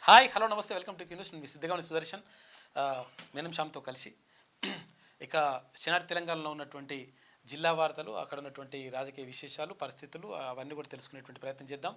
Hi hello నమస్తే welcome to news. మీ సిద్ధగాని సుదర్శన్ మేనం శ్యామ్తో కలిసి ఇక శనార్థి తెలంగాణలో ఉన్నటువంటి జిల్లా వార్తలు, అక్కడ ఉన్నటువంటి రాజకీయ విశేషాలు, పరిస్థితులు అవన్నీ కూడా తెలుసుకునేటువంటి ప్రయత్నం చేద్దాం.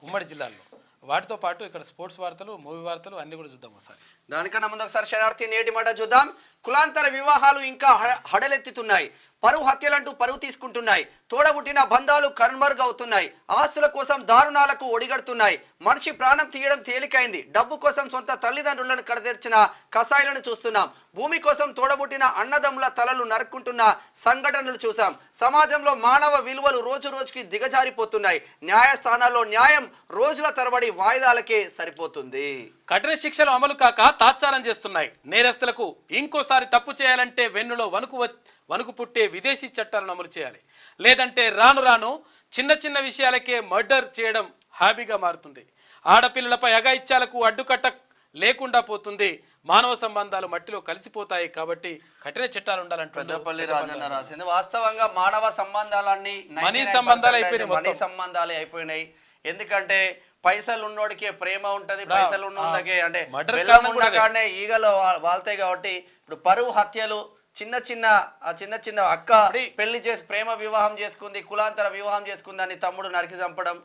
ఉమ్మడి జిల్లాల్లో వాటితో పాటు ఇక్కడ స్పోర్ట్స్ వార్తలు, మూవీ వార్తలు అన్నీ కూడా చూద్దాం ఒకసారి. దానికన్నా ముందు ఒకసారి శనార్థి నేటి మాట చూద్దాం. కులాంతర వివాహాలు ఇంకా హడలెత్తుతున్నాయి. పరువు హత్యలంటూ పరువు తీసుకుంటున్నాయి. తోడబుట్టిన బంధాలు కనుమరుగవుతున్నాయి. ఆస్తుల కోసం దారుణాలకు ఒడిగడుతున్నాయి. మనిషి ప్రాణం తీయడం తేలికైంది. డబ్బు కోసం సొంత తల్లిదండ్రులను కడతెర్చిన కసాయిలను చూస్తున్నాం. భూమి కోసం తోడబుట్టిన అన్నదమ్ముల తలలు నరుక్కుంటున్న సంఘటనలు చూసాం. సమాజంలో మానవ విలువలు రోజు రోజుకి దిగజారిపోతున్నాయి. న్యాయస్థానాల్లో న్యాయం రోజుల తరబడి వాయిదాలకే సరిపోతుంది. కఠిన శిక్షలు అమలు కాక తాత్సారం చేస్తున్నాయి. నేరస్తులకు ఇంకోసారి తప్పు చేయాలంటే వెన్నులో వణుకు పుట్టే విదేశీ చట్టాలను అమలు చేయాలి. లేదంటే రాను రాను చిన్న చిన్న విషయాలకే మర్డర్ చేయడం హాబీగా మారుతుంది. ఆడపిల్లలపై అఘాయిత్యాలకు అడ్డుకట్ట లేకుండా పోతుంది. మానవ సంబంధాలు మట్టిలో కలిసిపోతాయి. కాబట్టి కఠిన చట్టాలు ఉండాలంటే పెద్దపల్లి రాజన్న రాసింది. వాస్తవంగా మానవ సంబంధాలన్నీ మనీ సంబంధాలే అయిపోయినాయి. ఎందుకంటే పైసలు ఉన్నోడికే ప్రేమ ఉంటది, పైసలు ఉన్నోడికే అంటే ఉండగానే ఈగలు వాళ్తాయి. కాబట్టి ఇప్పుడు పరువు హత్యలు, చిన్న చిన్న అక్క పెళ్లి చేసి ప్రేమ వివాహం చేసుకుంది, కులాంతర వివాహం చేసుకుందని తమ్ముడు నరికి చంపడం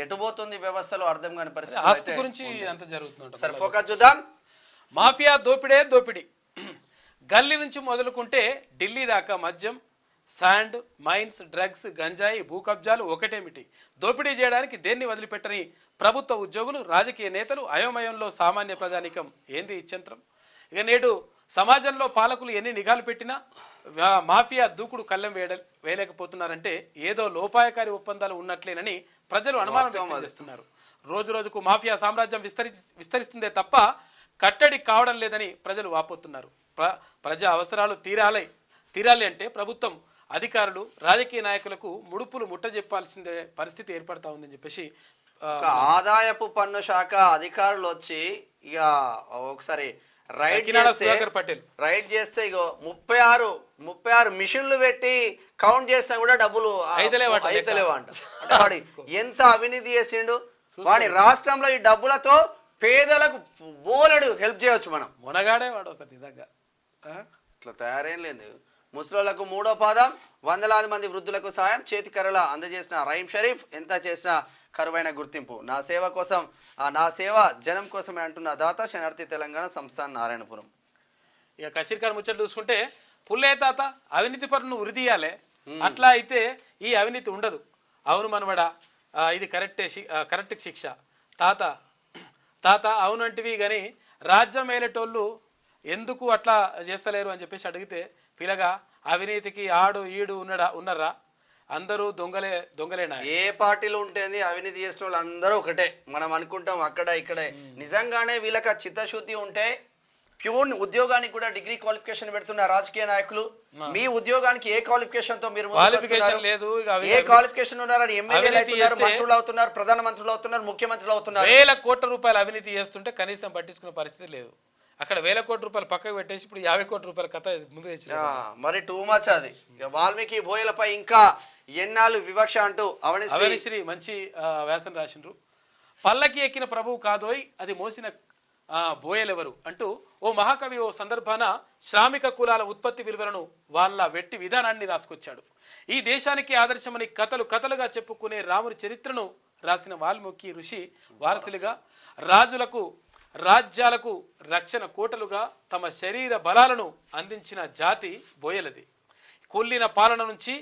ఎటుపోతుంది వ్యవస్థలో అర్థం కాని పరిస్థితి. సరే ఫోకస్ చూద్దాం. మాఫియా దోపిడి గల్లీ నుంచి మొదలుకుంటే ఢిల్లీ దాకా మద్యం, శాండ్, మైన్స్, డ్రగ్స్, గంజాయి, భూ కబ్జాలు ఒకటేమిటి. దోపిడీ చేయడానికి దేన్ని వదిలిపెట్టని ప్రభుత్వ ఉద్యోగులు, రాజకీయ నేతలు, అయోమయంలో సామాన్య ప్రజానికం ఏంది ఇచ్చంత్రం. ఇక నేడు సమాజంలో పాలకులు ఎన్ని నిఘాలు పెట్టినా మాఫియా దూకుడు కళ్ళెం వేయలేకపోతున్నారంటే ఏదో లోపాయకారి ఒప్పందాలు ఉన్నట్లేనని ప్రజలు అనుమానం వ్యక్తం చేస్తున్నారు. రోజు రోజుకు మాఫియా సామ్రాజ్యం విస్తరిస్తుందే తప్ప కట్టడి కావడం లేదని ప్రజలు వాపోతున్నారు. ప్రజా అవసరాలు తీరాలి అంటే ప్రభుత్వం, అధికారులు, రాజకీయ నాయకులకు ముడుపులు ముట్టజెప్పాల్సిందే పరిస్థితి ఏర్పడతా ఉందని చెప్పేసి ఆదాయపు పన్ను శాఖ అధికారులు వచ్చి ఇక ఒకసారి రైడ్ చేస్తే ఇగో 36 మిషన్లు పెట్టి కౌంట్ చేసినా కూడా డబ్బులు అయితలేవంట. ఎంత అవినీతి చేసిండు వాడి. రాష్ట్రంలో ఈ డబ్బులతో పేదలకు బోలెడు హెల్ప్ చేయవచ్చు. మనం మునగాడే వాడు నిజంగా ఇట్లా తయారేం లేదు. ముస్లింలకు 3వ పాదం, వందలాది మంది వృద్ధులకు సాయం, చేతికర్రల అందజేసిన రహీం షరీఫ్. ఎంత చేసినా కరువైన గుర్తింపు. నా సేవ కోసం, నా సేవ జనం కోసమే అంటున్న దాత శనార్థి తెలంగాణ సంస్థాన్ నారాయణపురం. ఇక కచ్చిరికాడ ముచ్చట చూసుకుంటే పుల్లే తాత అవినీతి పరును ఉరిదీయాలే, అట్లా అయితే ఈ అవినీతి ఉండదు. అవును మనవడా, ఇది కరెక్ట్ శిక్ష. తాత అవునంటివి కానీ రాజ్యం వేలేటోళ్ళు ఎందుకు అట్లా చేస్తలేరు అని చెప్పేసి అడిగితే, పిల్లగా అవినీతికి ఆడు ఈడు ఉన్నారా, అందరూ దొంగలేనా. ఏ పార్టీలు ఉంటుంది అవినీతి చేసిన వాళ్ళు అందరూ ఒకటే. మనం అనుకుంటాం అక్కడ ఇక్కడే. నిజంగానే వీళ్ళకి చిత్తశుద్ధి ఉంటే ప్యూన్ ఉద్యోగానికి కూడా డిగ్రీ క్వాలిఫికేషన్ పెడుతున్న రాజకీయ నాయకులు, మీ ఉద్యోగానికి ఏ క్వాలిఫికేషన్ తో మీరు ఏ క్వాలిఫికేషన్ ఉన్నారని ఎమ్మెల్యేలు అవుతున్నారు, మంత్రులు అవుతున్నారు, ప్రధానమంత్రులు అవుతున్నారు, ముఖ్యమంత్రులు అవుతున్నారు. వేల కోట్ల రూపాయలు అవినీతి చేస్తుంటే కనీసం పట్టించుకునే పరిస్థితి లేదు. అక్కడ 1000 కోట్ల రూపాయలు పక్కకు పెట్టేసి ఇప్పుడు 50 కోట్ల రూపాయల కథ ముందు తెచ్చిన మరి టూ మచ్ అది. వాల్మీకి బోయలపై ఇంకా ఎన్నాళ్ళు వివక్ష అంటూ అవనిశ్రీ మంచి వ్యాసం రాసిండ్రు. పల్లకి ఎక్కిన ప్రభువు కాదోయ్, అది మోసిన బోయలెవరు అంటూ ఓ మహాకవి ఓ సందర్భాన శ్రామిక కులాల ఉత్పత్తి విలువలను వాళ్ళ వెట్టి విధానాన్ని రాసుకొచ్చాడు. ఈ దేశానికి ఆదర్శమని కథలుగా చెప్పుకునే రాముని చరిత్రను రాసిన వాల్మీకి ఋషి వారసులుగా రాజ్యాలకు రక్షణ కోటలుగా తమ శరీర బలాలను అందించిన జాతి బోయలది. కొల్లిన పాలన నుంచి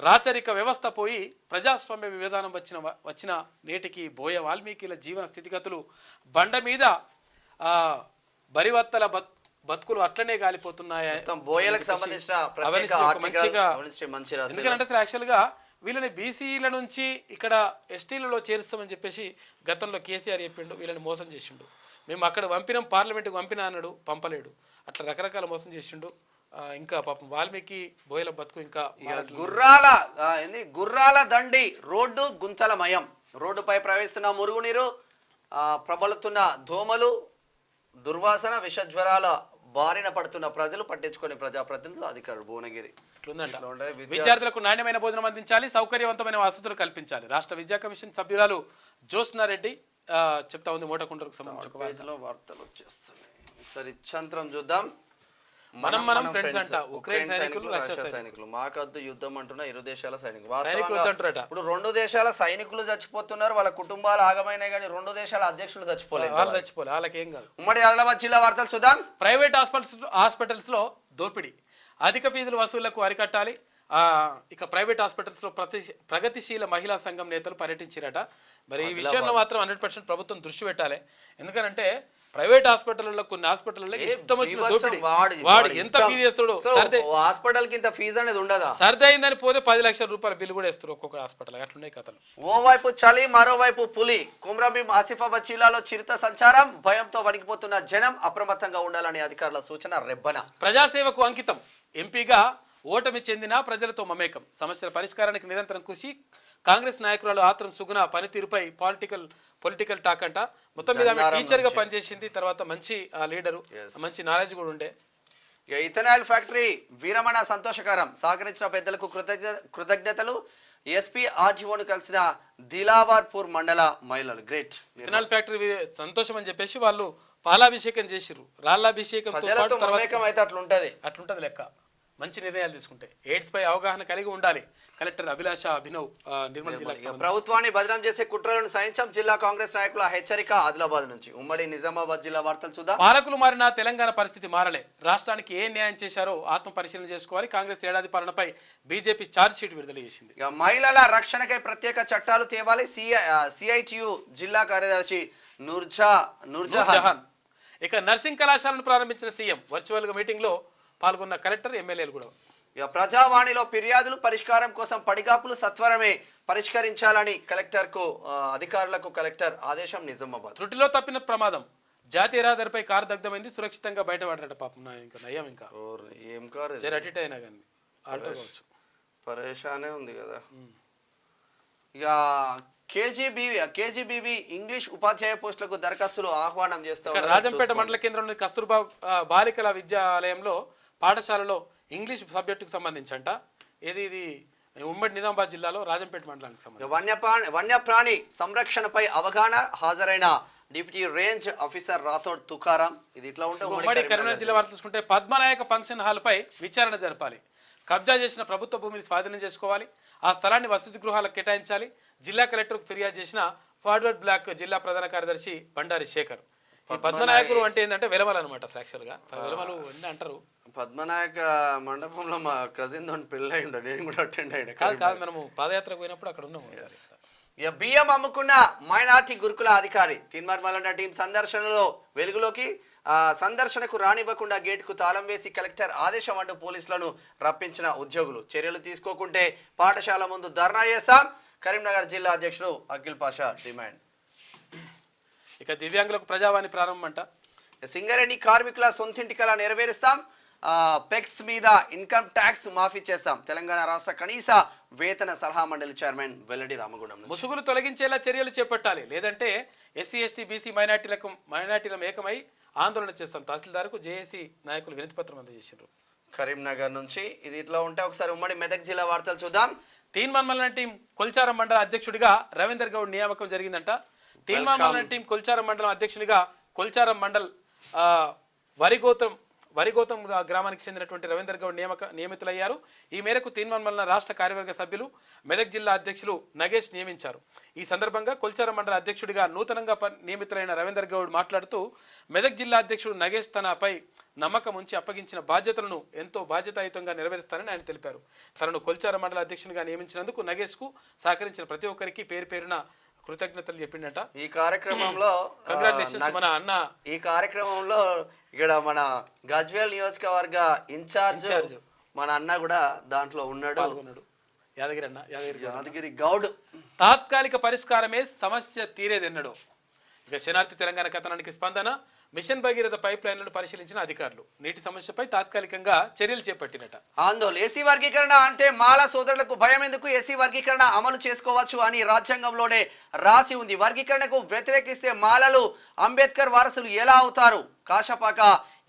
రాచరిక వ్యవస్థ పోయి ప్రజాస్వామ్య విధానం వచ్చిన నేటికి బోయ వాల్మీకిల జీవన స్థితిగతులు బండ మీద బరివత్తల బతుకులు అట్లనే గాలిపోతున్నాయి. ఎందుకంటే యాక్చువల్గా వీళ్ళని బీసీల నుంచి ఇక్కడ ఎస్టీలలో చేరుస్తామని చెప్పేసి గతంలో కేసీఆర్ చెప్పిండు. వీళ్ళని మోసం చేసిండు. మేము అక్కడ పంపినాం, పార్లమెంట్కి పంపినా అన్నాడు, పంపలేడు. అట్లా రకరకాల మోసం చేసిండు. ఇంకా పాపం వాల్మీకి బోయల బతుకు ఇంకా గుర్రాల దండి రోడ్డు గుంతలమయం. రోడ్డుపై ప్రవహిస్తున్న మురుగునీరు, ప్రబలుతున్న దోమలు, దుర్వాసన, విషజ్వరాల బారిన పడుతున్న ప్రజలు పట్టించుకునే ప్రజాప్రతినిధులు అధికారులు భువనగిరి. ఇట్లుందంట. ఇట్లా ఉండే విద్యార్థులకు నాణ్యమైన భోజనం అందించాలి, సౌకర్యవంతమైన వసతులు కల్పించాలి. రాష్ట్ర విద్యా కమిషన్ సభ్యురాలు జ్యోత్స్నారెడ్డి చెప్తా ఉంది. మోటకుంటకు సంబంధించి ఒక పేజీలో వార్తలు వచ్చేస్తున్నాయి. సరే ఇచ్చంతరం చూద్దాం. మనం ఫ్రెండ్స్ అంట. ఉక్రెయిన్ సైనికులు, రష్యా సైనికులు మాకద్దు యుద్ధం అంటున్న ఇరు దేశాల సైనికులు. ఇప్పుడు రెండు దేశాల సైనికులు చచ్చిపోతున్నారు, వాళ్ళ కుటుంబాలు ఆగమైనాయి, కానీ రెండు దేశాల అధ్యక్షులు చచ్చిపోలేదు. వాళ్ళకి ఏం కాదు. ఉమ్మడి ఆదిలాబాద్ జిల్లా వార్తలు చూద్దాం. ప్రైవేట్ హాస్పిటల్స్ లో దోపిడీ, అధిక ఫీజుల వసూళ్లకు అరికట్టాలి. ఇక ప్రైవేట్ హాస్పిటల్స్ లో ప్రగతిశీల మహిళా సంఘం నేతలు పర్యటించారట. మరి ఈ విషయంలో మాత్రం 100% ప్రభుత్వం దృష్టి పెట్టాలి. ఎందుకంటే ప్రైవేట్ హాస్పిటల్లో కొన్ని హాస్పిటల్లో ఇష్టం వచ్చిన దోపిడీ, వాడు ఎంత ఫీజు చేస్తాడు. హాస్పిటల్ కి ఇంత ఫీజు అనేది ఉండదా? సర్ది అయిందని పోతే 10 లక్షల రూపాయల బిల్లు కూడా ఇస్తారు ఒక్కొక్క హాస్పిటల్. అట్లున్నాయి కథలు. ఓవైపు చలి, మరోవైపు పులి. కుమ్రంభీం ఆసిఫాబాద్ జిల్లాలో చిరుత సంచారం, భయంతో వణికిపోతున్న జనం అప్రమత్తంగా ఉండాలని అధికారుల సూచన. రెబ్బన ప్రజాసేవకు అంకితం. ఎంపీగా ఓటమి చెందిన ప్రజలతో మమేకం. సమస్యల పరిష్కారానికి నిరంతరం కృషి. కాంగ్రెస్ నాయకురాలు ఆత్రం సుగుణ పనితీరుపై పొలిటికల్ టాక్ అంట. మొత్తం మీద ఆమె టీచర్ గా పనిచేసింది, తర్వాత మంచి లీడరు, మంచి నాలెడ్జ్ కూడా ఉండే. ఇథనాల్ ఫ్యాక్టరీ విరమణ సంతోషకరం. సహకరించిన పెద్దలకు కృతజ్ఞతలు. ఎస్పీ ఆర్టీఓను కలిసిన దిలావర్పూర్ మండల మహిళలు. గ్రేట్. ఇథనాల్ ఫ్యాక్టరీ సంతోషం అని చెప్పేసి వాళ్ళు పాలాభిషేకం చేసిర్రు. రాళ్ళాభిషేకం అట్లుంటది లెక్క. మంచి నిర్ణయాలు తీసుకుంటే ఎయిడ్స్ పై అవగాహన కలిగి ఉండాలి. కలెక్టర్ అభిలాష అభినవ్ నిర్మల్ జిల్లా. ప్రభుత్వాన్ని బదనాం చేసే కుట్రలను సహించాం. జిల్లా కాంగ్రెస్ నాయకుల హెచ్చరిక. ఆదిలాబాద్ నుంచి. ఉమ్మడి నిజామాబాద్ జిల్లా వార్తలు చూద్దాం. పాలకులు మారినా తెలంగాణ పరిస్థితి మారలే. రాష్ట్రానికి ఏ న్యాయం చేశారో ఆత్మ పరిశీలన చేసుకోవాలి. కాంగ్రెస్ ఏడాది పాలనపై బీజేపీ ఛార్జ్ షీట్ విడుదల చేసింది. మహిళల రక్షణకై ప్రత్యేక చట్టాలు తేవాలి. సిఐటియు జిల్లా కార్యదర్శి నూర్జహాన్. ఇక నర్సింగ్ కళాశాలను ప్రారంభించిన సీఎం. వర్చువల్ గా మీటింగ్ లో పాల్గొన్న కలెక్టర్, ఎమ్మెల్యేలు కూడా. ప్రజావాణిలో ఫిర్యాదులు పరిష్కారం కోసం పడిగాపులు సత్వరమే పరిష్కరించాలని అధికారులకు కలెక్టర్ ఆదేశం. నిజామాబాద్. త్రుటిలో తప్పిన ప్రమాదం. జాతీయ రహదారిపై కారు దగ్ధమైంది. సురక్షితంగా బయటపడ్డాడు పాపం. ఇంకా నయం. ఇంకా ఏం కారు అటిట్ అయినా కానీ ఆల్టో కావచ్చు. పరేషానే ఉంది కదా. ఇక కేజీబీవీ ఇంగ్లీష్ ఉపాధ్యాయ పోస్టులకు దరఖాస్తులు ఆహ్వానం చేస్తారు. రాజంపేట మండల కేంద్రంలోని కస్తూర్బా బాలికల విద్యాలయంలో పాఠశాలలో ఇంగ్లీష్ సబ్జెక్టుకు సంబంధించి అంట. ఇది ఉమ్మడి నిజామాబాద్ జిల్లాలో రాజంపేట మండలానికి సంబంధించి. వన్యప్రాణి సంరక్షణపై అవగాహన. హాజరైన deputy range officer Rathod Tukaram. ఇది ఇట్లా ఉంటే ఉమ్మడి కరీంనగర్ జిల్లా వార్త చూసుకుంటే పద్మనాయక ఫంక్షన్ హాల్ పై విచారణ జరపాలి. కబ్జా చేసిన ప్రభుత్వ భూమిని స్వాధీనం చేసుకోవాలి. ఆ స్థలాన్ని వసతి గృహాలకు కేటాయించాలి. జిల్లా కలెక్టర్కు ఫిర్యాదు చేసిన ఫార్వర్డ్ బ్లాక్ జిల్లా ప్రధాన కార్యదర్శి బండారి శేఖర్. ఈ పద్మనాయకులు అంటే ఏంటంటే వెలమలు అనమాట. యాక్చువల్ గా వెలమలు అన్ని అంటారు. పద్మనాయక మండపంలో మా కజిన్ తో పెళ్ళి అయి ఉండే, నేను కూడా అటెండ్ అయ్యాను. కాదు, మనము పాదయాత్రకు పోయినప్పుడు అక్కడ ఉన్నాము. బియ్యం అమ్ముకున్న మైనార్టీ గురుకుల అధికారి. తీన్మార్మలన్న టీం సందర్శనలో వెలుగులోకి. సందర్శనకు రానివ్వకుండా గేటుకు తాళం వేసి కలెక్టర్ ఆదేశం అంటూ పోలీసులను రప్పించిన ఉద్యోగులు. చర్యలు తీసుకోకుంటే పాఠశాల ముందు ధర్నా చేస్తాం. కరీంనగర్ జిల్లా అధ్యక్షుడు అఖిల్ పాషా డిమాండ్. ఇక దివ్యాంగులకు ప్రజావాణి ప్రారంభం అంట. సింగరేణి కార్మికుల సొంతింటి కళ నెరవేరుస్తాం. పెక్స్ మీద ఇన్కమ్ ట్యాక్స్ మాఫీ చేస్తాం. తెలంగాణ రాష్ట్ర కనీస వేతన సలహా మండలి చైర్మన్ వెల్లడి రామగుండం. ముసుగులు తొలగించేలా చర్యలు చేపట్టాలి, లేదంటే ఎస్సీ ఎస్టీ బీసీ మైనార్టీల ఏకమై ఆందోళన చేస్తాం. తహసీల్దార్కు జేఏసీ నాయకులు వినతి పత్రం అందజేశారు. కరీంనగర్ నుంచి. ఇది ఇట్లా ఉంటే ఒకసారి ఉమ్మడి మెదక్ జిల్లా వార్తలు చూద్దాం. తీన్మార్మలన టీం కొల్చారం మండల అధ్యక్షుడిగా రవీందర్ గౌడ్ నియామకం జరిగిందంట. తీన్మార్మలన టీం కొల్చారం మండలం అధ్యక్షునిగా కొల్చారం మండల్ వరిగోతం గ్రామానికి చెందినటువంటి రవీందర్ గౌడ్ నియమితులయ్యారు. ఈ మేరకు తీన్మార్మలన రాష్ట్ర కార్యవర్గ సభ్యులు మెదక్ జిల్లా అధ్యక్షులు నగేష్ నియమించారు. ఈ సందర్భంగా కొల్చారం మండల అధ్యక్షుడిగా నూతనంగా నియమితులైన రవీందర్ గౌడ్ మాట్లాడుతూ, మెదక్ జిల్లా అధ్యక్షుడు నగేష్ తనపై నమ్మకం ఉంచి అప్పగించిన బాధ్యతలను ఎంతో బాధ్యతాయుతంగా నెరవేరుస్తారని ఆయన తెలిపారు. తనను కొల్చారం మండల అధ్యక్షునిగా నియమించినందుకు నగేష్ కు సహకరించిన ప్రతి ఒక్కరికి పేరు పేరున కృతజ్ఞతలు చెప్పిండట. ఈ కార్యక్రమంలో మన అన్న ఈ కార్యక్రమంలో ఇక్కడ మన గజ్వేల్ నియోజకవర్గ ఇన్ఛార్జ్ మన అన్న కూడా దాంట్లో ఉన్నాడు. యాదగిరి గౌడ్. తాత్కాలిక పరిష్కారమే సమస్య తీరేదెన్నడు. ఇక శనార్థి తెలంగాణ కథనానికి స్పందన. మిషన్ భగీరథ పైప్ లైన్లను పరిశీలించిన అధికారులు నీటి సమస్యపై తాత్కాలికంగా చర్యలు చేపట్టినట. ఆందోళన. ఏసీ వర్గీకరణ అంటే మాల సోదరులకు భయం ఎందుకు? ఏసీ వర్గీకరణ అమలు చేసుకోవచ్చు అని రాజ్యాంగంలోనే రాసి ఉంది. వర్గీకరణకు వ్యతిరేకిస్తే మాలలు అంబేద్కర్ వారసులు ఎలా అవుతారు? కాశపాక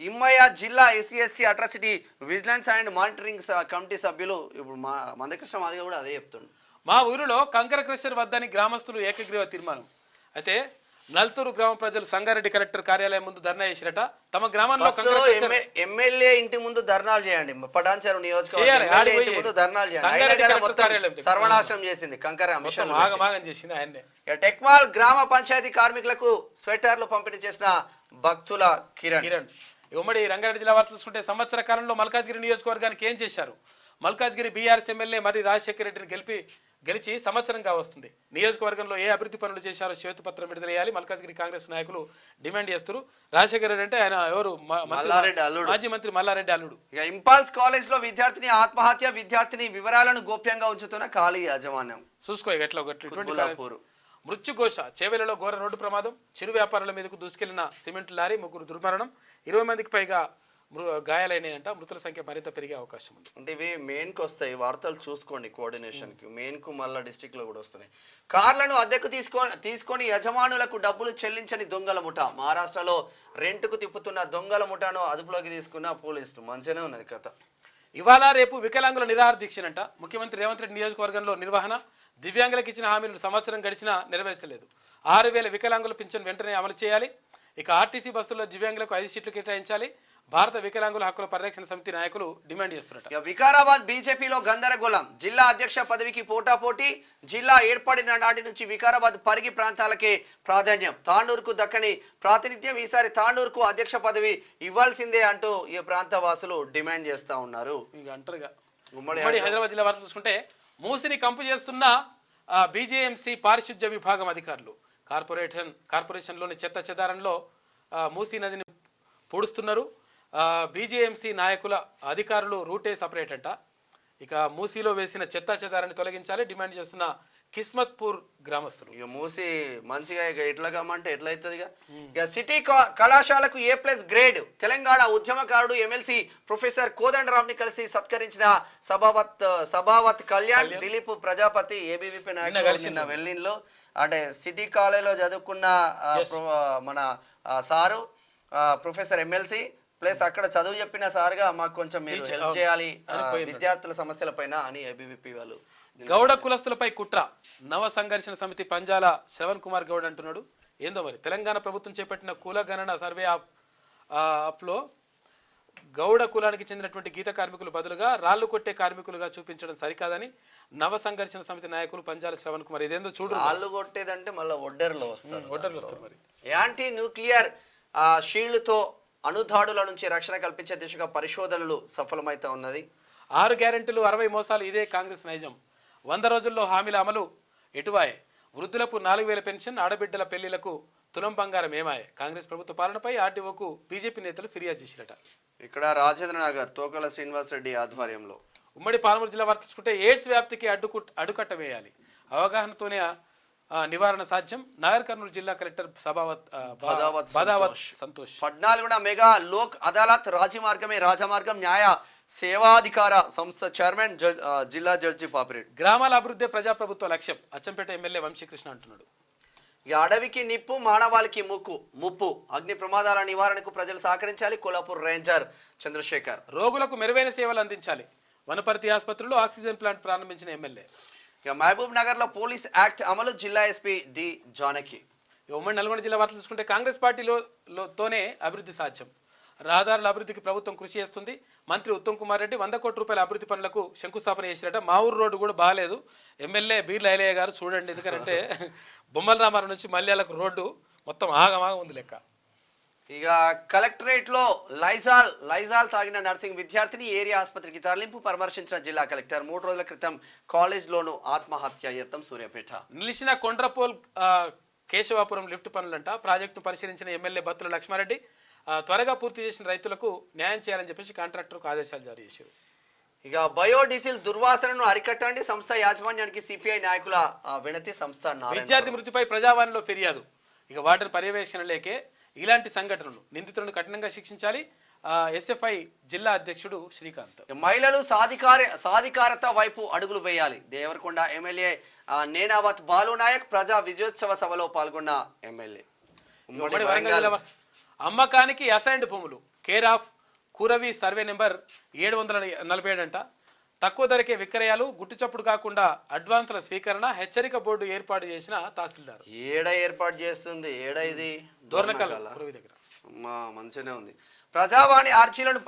ఇమ్మయ్య జిల్లా SC atrocity vigilance and monitoring committee సభ్యులు ఇప్పుడు మందకృష్ణ మాదిగ కూడా అదే చెప్తుండు. మా ఊరిలో కంకర క్రషర్ వద్దని గ్రామస్తులు ఏకగ్రీవ తీర్మానం. అయితే నల్తూరు గ్రామ ప్రజలు సంగారెడ్డి కలెక్టర్ కార్యాలయం ముందు ధర్నా చేసిరట. తమ గ్రామంలో ఎమ్మెల్యే ఇంటి ముందు ధర్నాలు చేయండి. పటాన్చెరు నియోజకవర్గం ఇంటి ముందు ధర్నాలు చేయండి. సర్వనాశనం చేసింది కంకర మిషన్ ఆగమాగం చేసింది ఆయన్నే. టెక్మాల్ గ్రామ పంచాయతీ కార్మికులకు స్వెటర్లు పంపిణీ చేసిన భక్తుల కిరణ్. ఉమ్మడి రంగారెడ్డి జిల్లా వార్తలు చూసుకుంటే సంవత్సర కాలంలో మల్కాజ్గిరి నియోజకవర్గానికి ఏం చేశారు? మల్కాజ్గిరి బీఆర్ఎస్ ఎమ్మెల్యే మరి రాజశేఖర రెడ్డిని గెలిచి సంవత్సరంగా వస్తుంది. నియోజకవర్గంలో ఏ అభివృద్ధి పనులు చేశారో శ్వేతపత్రం విడుదల చేయాలి మల్కాజ్గిరి కాంగ్రెస్ నాయకులు డిమాండ్ చేస్తారు. రాజశేఖర రెడ్డి అంటే ఆయన ఎవరు? మాజీ మంత్రి మల్లారెడ్డి అల్లుడు. ఇక ఇంపాల్స్ కాలేజ్ లో విద్యార్థిని ఆత్మహత్య. విద్యార్థిని వివరాలను గోప్యంగా ఉంచుతున్న ఖాళీ యాజమాన్యం. చూసుకో ఎట్లా మృత్యుఘోష. చేవెలలో ఘోర రోడ్డు ప్రమాదం. చిరు వ్యాపారుల మీదకు దూసుకెళ్లిన సిమెంట్ లారీ, 3 దుర్మరణం, 20 మందికి పైగా గాయాలైనాయంట. మృతుల సంఖ్య మరింత పెరిగే అవకాశం ఉంది. అంటే ఇవి మెయిన్కి వస్తాయి వార్తలు చూసుకోండి. కోఆర్డినేషన్కి మెయిన్కు మళ్ళీ డిస్టిక్లో కూడా వస్తున్నాయి. కార్లను అద్దెకు తీసుకొని యజమానులకు డబ్బులు చెల్లించని దొంగల ముఠ. మహారాష్ట్రలో రెంట్కు తిప్పుతున్న దొంగల ముఠాను అదుపులోకి తీసుకున్న పోలీసులు. మంచిగానే ఉన్నది కథ. ఇవాళ రేపు వికలాంగుల నిరాహార దీక్షనంట. ముఖ్యమంత్రి రేవంత్ రెడ్డి నియోజకవర్గంలో నిర్వహణ. దివ్యాంగులకు ఇచ్చిన హామీలు సంవత్సరం గడిచినా నెరవేర్చలేదు. 6,000 వికలాంగుల పింఛన్ వెంటనే అమలు చేయాలి. ఇక ఆర్టీసీ బస్సుల్లో దివ్యాంగులకు 5 సీట్లు కేటాయించాలి. భారత వికలాంగుల హక్కుల పరిరక్షణ సమితి నాయకులు డిమాండ్ చేస్తున్నారు. వికారాబాద్ బీజేపీలో గందరగోళం. జిల్లా అధ్యక్ష పదవికి పోటాపోటీ. జిల్లా ఏర్పడిన నాటి నుంచి వికారాబాద్ పరిగి ప్రాంతాలకే ప్రాధాన్యం. తాండూరుకు దక్కని ప్రాతినిధ్యం. ఈసారి తాండూరుకు అధ్యక్ష పదవి ఇవ్వాల్సిందే అంటూ ఈ ప్రాంత వాసులు డిమాండ్ చేస్తా ఉన్నారు. ఉమ్మడి హైదరాబాద్ జిల్లా వార్తలు చూసుకుంటే మూసిని కంపు చేస్తున్న బీజేఎంసీ పారిశుద్ధ్య విభాగం అధికారులు. కార్పొరేషన్లోని చెత్త చెదారంలో మూసీ నదిని పూడుస్తున్నారు. బీజేఎంసీ నాయకుల అధికారులు రూటే సపరేట్ అంట. ఇక మూసీలో వేసిన చెత్త చెదారాన్ని తొలగించాలి డిమాండ్ చేస్తున్న కిస్మత్పూర్ గ్రామస్తులు. ఇక మూసి మంచిగా ఇక ఎట్లా కమ్మంటే ఎట్లయితుంది. ఇక సిటీ కళాశాలకు A+ గ్రేడ్. తెలంగాణ ఉద్యమకారుడు ఎమ్మెల్సీ ప్రొఫెసర్ కోదండరాంని కలిసి సత్కరించిన సభావత్ కళ్యాణ్. దిలీప్ ప్రజాపతి ఏబీవీపీ నాయకులు నిన్న వెల్లిన్లో అంటే సిటీ కాలేజీలో చదువుకున్న మన సారు ప్రొఫెసర్ ఎమ్మెల్సీ ప్లస్ అక్కడ చదువు చెప్పిన సార్గా మాకు కొంచెం మీరు హెల్ప్ చేయాలి విద్యార్థుల సమస్యల పైన అని ఏబీవీపీ వాళ్ళు. గౌడ కులస్తులపై కుట్ర. నవ సంఘర్షణ సమితి పంజాల శ్రవణ్ కుమార్ గౌడ్ అంటున్నాడు. ఏందో మరి తెలంగాణ ప్రభుత్వం చేపట్టిన కుల గణన సర్వే యాప్లో గౌడ కులానికి చెందినటువంటి గీత కార్మికులు బదులుగా రాళ్లు కొట్టే కార్మికులుగా చూపించడం సరికాదని నవ సంఘర్షణ సమితి నాయకులు పంజాల శ్రవణ్ కుమార్. ఇదేందో చూడు. రాళ్లు కొట్టేదంటే మళ్ళీ ఒడ్డర్లో వస్తారు. మరి యాంటీ న్యూక్లియర్ షీల్డ్తో అణుదాడుల నుంచి రక్షణ కల్పించే దిశగా పరిశోధనలు సఫలమైతే ఉన్నది. 6 గ్యారెంటీలు 60 మోసాలు ఇదే కాంగ్రెస్ నైజం. 100 రోజుల్లో హామీల అమలు ఎటువాయే. వృద్ధులకు 4,000 పెన్షన్. ఆడబిడ్డల పెళ్లిలకు తులం బంగారం ఏమాయే. కాంగ్రెస్ ప్రభుత్వ పాలనపై ఆర్టీఓకు బీజేపీ నేతలు ఫిర్యాదు చేసిరట. ఇక్కడ రాజేంద్ర నగర్ తోకల శ్రీనివాస్ రెడ్డి ఆధ్వర్యంలో. ఉమ్మడి పాలమూరు జిల్లా వార్త చూసుకుంటే ఎయిడ్స్ వ్యాప్తికి అడ్డుకట్ట వేయాలి. అవగాహనతోనే నివారణ సాధ్యం. నాగర్ కర్నూలు జిల్లా కలెక్టర్ బదావత్ సంతోష్. 14వ మెగా లోక్ అదాలత్. రాజమార్గమే రాజమార్గం. న్యాయ సేవాధికార సంస్థ చైర్మన్ జిల్లా జడ్జి పాపిరెడ్డి. గ్రామాల అభివృద్ధి ప్రజాప్రభుత్వ లక్ష్యం. అచ్చంపేట ఎమ్మెల్యే వంశీకృష్ణ అంటున్నాడు. ఈ అడవికి నిప్పు మానవాళికి ముప్పు. అగ్ని ప్రమాదాల నివారణకు ప్రజలు సహకరించాలి. కోలాపూర్ రేంజర్ చంద్రశేఖర్. రోగులకు మెరుగైన సేవలు అందించాలి. వనపర్తి ఆసుపత్రిలో ఆక్సిజన్ ప్లాంట్ ప్రారంభించిన ఎమ్మెల్యే. ఇక మహబూబ్ నగర్ లో పోలీస్ యాక్ట్ అమలు. జిల్లా ఎస్పీ డి జానకి. ఉమ్మడి నల్గొండ జిల్లా వార్తలు చూసుకుంటే కాంగ్రెస్ పార్టీతోనే అభివృద్ధి సాధ్యం. రహదారుల అభివృద్ధికి ప్రభుత్వం కృషి చేస్తుంది. మంత్రి ఉత్తమ్ కుమార్ రెడ్డి 100 కోట్ల రూపాయల అభివృద్ధి పనులకు శంకుస్థాపన చేసినట్ట. మా ఊరు రోడ్డు కూడా బాగాలేదు. ఎమ్మెల్యే బీర్ల ఐలయ్య గారు చూడండి. ఎందుకంటే బొమ్మల రామారం నుంచి మల్యాలకు రోడ్డు మొత్తం ఆగమాగం ఉంది లెక్క. ఇక కలెక్టరేట్ లో లైజాల్ తాగిన నర్సింగ్ విద్యార్థిని ఏరియా ఆసుపత్రికి తరలింపు. పరామర్శించిన జిల్లా కలెక్టర్. 3 రోజుల క్రితం కాలేజ్ లోను ఆత్మహత్య యత్నం సూర్యాపేట. నిలిచిన కొండ్రపోల్ కేశవాపురం లిఫ్ట్ పనులంట. ప్రాజెక్టును పరిశీలించిన ఎమ్మెల్యే బత్తుల లక్ష్మారెడ్డి త్వరగా పూర్తి చేసిన రైతులకు న్యాయం చేయాలని చెప్పేసి కాంట్రాక్టర్కు ఆదేశాలు జారీ చేశారు. ఇక బయోడీజిల్ దుర్వాసనను అరికట్టండి. సంస్థ యాజమాన్యానికి సిపిఐ నాయకుల వినతి. సంస్థ విద్యార్థి మృతిపై ప్రజావాణిలో ఫిర్యాదు. ఇక వాటిని పర్యవేక్షణ లేకే ఇలాంటి సంఘటనలు. నిందితులను కఠినంగా శిక్షించాలి. ఎస్ఎఫ్ఐ జిల్లా అధ్యక్షుడు శ్రీకాంత్. మహిళలు సాధికారత వైపు అడుగులు వేయాలి. దేవరకొండ ఎమ్మెల్యే నేనావత్ బాలు నాయక్ ప్రజా విజయోత్సవ సభలో పాల్గొన్న ఎమ్మెల్యే. అమ్మకానికి అసైన్డ్ భూములు. Care of Kuravi survey number 747 అంట. తక్కువ ధరకే విక్రయాలు, గుట్టుచప్పుడు కాకుండా అడ్వాన్సుల స్వీకరణ, హెచ్చరిక బోర్డు ఏర్పాటు చేసిన తహసీల్దార్. ఏడ ఏర్పాటు చేస్తుంది, ఏడ ఇది దోర్నకల్ కురవి దగ్గర. మంచిగానే ఉంది. ప్రజావాణి ఆర్చీలను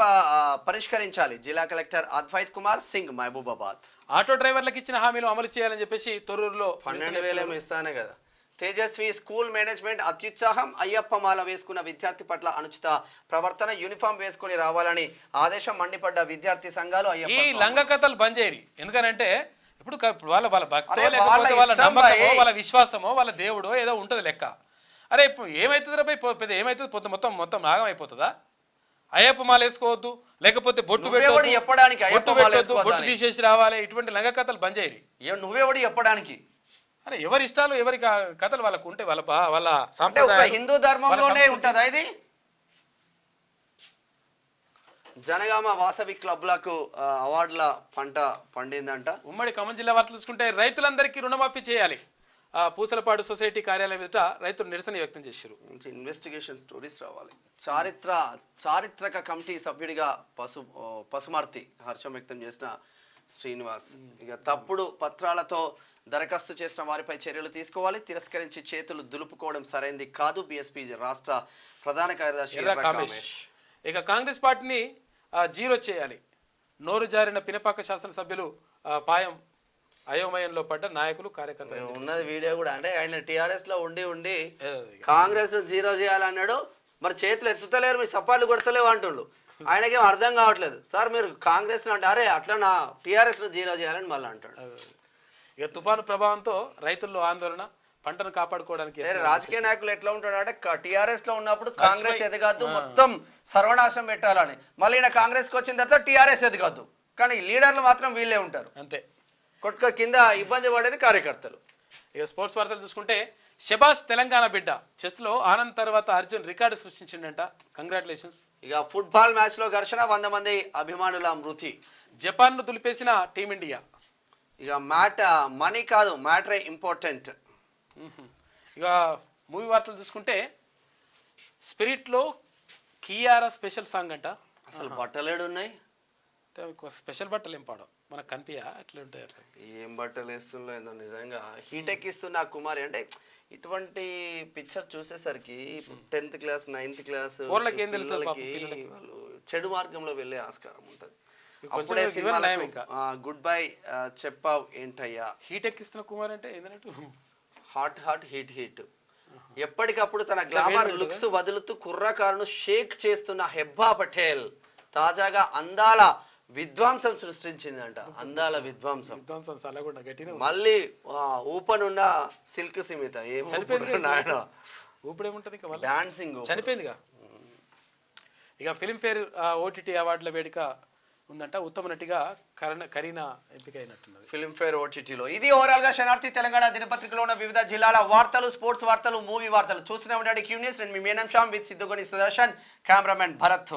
పరిష్కరించాలి, జిల్లా కలెక్టర్ అద్వైత్ కుమార్ సింగ్ మహబూబాబాద్. ఆటో డ్రైవర్లకు ఇచ్చిన హామీలు అమలు చేయాలని చెప్పేసి తొర్రూరులో 12,000 ఇస్తానే కదా. తేజస్వి స్కూల్ మేనేజ్మెంట్ అత్యుత్సాహం, అయ్యప్ప మాల వేసుకున్న విద్యార్థి పట్ల అనుచిత ప్రవర్తన, యూనిఫామ్ వేసుకుని రావాలని ఆదేశం, మండిపడ్డ విద్యార్థి సంఘాలు. ఈ లంగ కథలు బంద్ చేయరు. ఎందుకనంటే ఇప్పుడు వాళ్ళ భక్తో అరే లేకపోతే వాళ్ళ ఇష్టం నమ్మకమో భయ్. వాళ్ళ విశ్వాసమో వాళ్ళ దేవుడో ఏదో ఉంటుంది లెక్క. అరే ఇప్పుడు ఏమవుతుంది రా పెద్ద ఏమవుతుంది, మొత్తం నాగం అయిపోతుందా? అయ్యప్ప మాల వేసుకోవద్దు, లేకపోతే బొట్టు నువ్వెవడు పెట్టొద్దు, చెప్పడానికి బొట్టు అయ్యప్ప మాల పెట్టొద్దు, వేసుకోవద్దు బొట్టు అని? తీసేసి రావాలి, ఇటువంటి లంగ కథలు బంద్ చేయరు. నువ్వెవడు చెప్పడానికి? అరే ఎవరి ఇష్టాలు ఎవరి కథలు వాళ్ళకు ఉంటే వాళ్ళ వాళ్ళ అంటే ఒక సాంప్రదాయాలు, హిందూ ధర్మంలోనే ఉంటుందా ఇది? జనగామ వాసవి క్లబ్లకు అవార్డుల పంట పండిందంట. ఉమ్మడి ఖమ్మం జిల్లా వార్తలు చూసుకుంటే రైతులందరికీ రుణమాఫీ చేయాలి. పూసలపాడు సొసైటీ కార్యాలయం ఎదుట రైతులు నిరసన వ్యక్తం చేశారు. మంచి ఇన్వెస్టిగేషన్ స్టోరీస్ రావాలి. చారిత్రక కమిటీ సభ్యుడిగా పసుమర్తి హర్షం వ్యక్తం చేసిన శ్రీనివాస్. ఇక తప్పుడు పత్రాలతో దరఖాస్తు చేసిన వారిపై చర్యలు తీసుకోవాలి, తిరస్కరించి చేతులు దులుపుకోవడం సరైంది కాదు, బీఎస్పీ రాష్ట్ర ప్రధాన కార్యదర్శి ఎర్ర కామేష్. ఇక కాంగ్రెస్ పార్టీని జీరో చేయాలి. నోరు జారిన పినపాక శాసనసభ్యులు పాయం అయోమయంలో పడ్డ నాయకులు, కార్యకర్తలు. ఉన్నది వీడియో కూడా. అంటే ఆయన టీఆర్ఎస్ లో ఉండి కాంగ్రెస్ ను జీరో చేయాలన్నాడు. మరి చేతులు ఎత్తుతలేరు, మీ సపాలు కొడతలేవు అంటుండ్రు. ఆయనకేం అర్థం కావట్లేదు. సార్ మీరు కాంగ్రెస్ అంటే అరే అట్లా నా టీఆర్ఎస్ ను జీరో చేయాలని మళ్ళీ అంటాడు. ఇక తుఫాను ప్రభావంతో రైతుల్లో ఆందోళన, పంటను కాపాడుకోవడానికి. రాజకీయ నాయకులు ఎట్లా ఉంటాడు అంటే టీఆర్ఎస్ లో ఉన్నప్పుడు కాంగ్రెస్ ఎదగద్దు, మొత్తం సర్వనాశం పెట్టాలని, మళ్ళీ ఈయన కాంగ్రెస్ కి వచ్చిన తర్వాత టీఆర్ఎస్ ఎదగద్దు. కానీ లీడర్లు మాత్రం వీళ్ళే ఉంటారు. అంతే, కొట్టుక కింద ఇబ్బంది పడేది కార్యకర్తలు. ఇక స్పోర్ట్స్ వార్తలు చూసుకుంటే షబాష్ తెలంగాణ బిడ్డ, చెస్ లో ఆనంద్ తర్వాత అర్జున్ రికార్డు సృష్టించిండంట. కంగ్రాచులేషన్స్. ఇక ఫుట్బాల్ మ్యాచ్ లో ఘర్షణ, 100 మంది అభిమానుల మృతి. జపాన్ ను దులిపేసిన టీమిండియా. ఇక మనీ కాదు, మ్యాటరే ఇంపార్టెంట్. ఇక మూవీ వార్తలు చూసుకుంటే స్పిరిట్ లో కియారా స్పెషల్ సాంగ్ అంట. అసలు బట్టలేడు ఉన్నాయి, స్పెషల్ బట్టలు ఏం పాడవు మనకు కనిపించా, ఎట్లా ఉంటాయి అట్లా. ఏం బట్టలు వేస్తుందో ఏందో నిజంగా. హీటెక్ ఇస్తున్న కుమారి అంటే ఇటువంటి పిక్చర్ చూసేసరికి 10th క్లాస్ 9th క్లాస్ వాళ్ళకి ఏం తెలుసు, వాళ్ళు చెడు మార్గంలో వెళ్ళే ఆస్కారం ఉంటుంది. కొంచెం అప్పుడే సినిమాలకు ఇంకా. గుడ్ బై చెప్పావు ఏంటయ్యా. హీట్ ఎక్కిస్తున్న కుమార్ అంటే ఏంటంటే హాట్ హీట్. ఎప్పటికప్పుడు తన గ్లామర్ లుక్స్ వదులుతూ కుర్రకారును షేక్ చేస్తున్న హెబ్బా పటేల్ తాజాగా అందాల విధ్వంసం సృష్టించిందంట. అందాల విధ్వంసం. మళ్ళీ ఊపనున్న సిల్క్ సిమిత ఊపిడేముంటది, డాన్సింగ్ చనిపోయిందిగా. ఇక ఫిల్మ్ఫేర్ ఓటీటీ అవార్డుల వేడుక ఉందంట. ఉత్తమ నటిగా కరీనా ఎంపిక అయినట్టున్నది ఫిల్మ్ఫేర్ ఓటీటీలో. ఇది ఓవరాల్ గా శనార్థి తెలంగాణ దినపత్రికలో ఉన్న వివిధ జిల్లాల వార్తలు, స్పోర్ట్స్ వార్తలు, మూవీ వార్తలు చూస్తూనే ఉండండి క్యూ న్యూస్. నేను మీ మీనం శ్యామ్ విత్ సిద్ధుగోని సుదర్శన్, కెమెరామెన్ భరత్.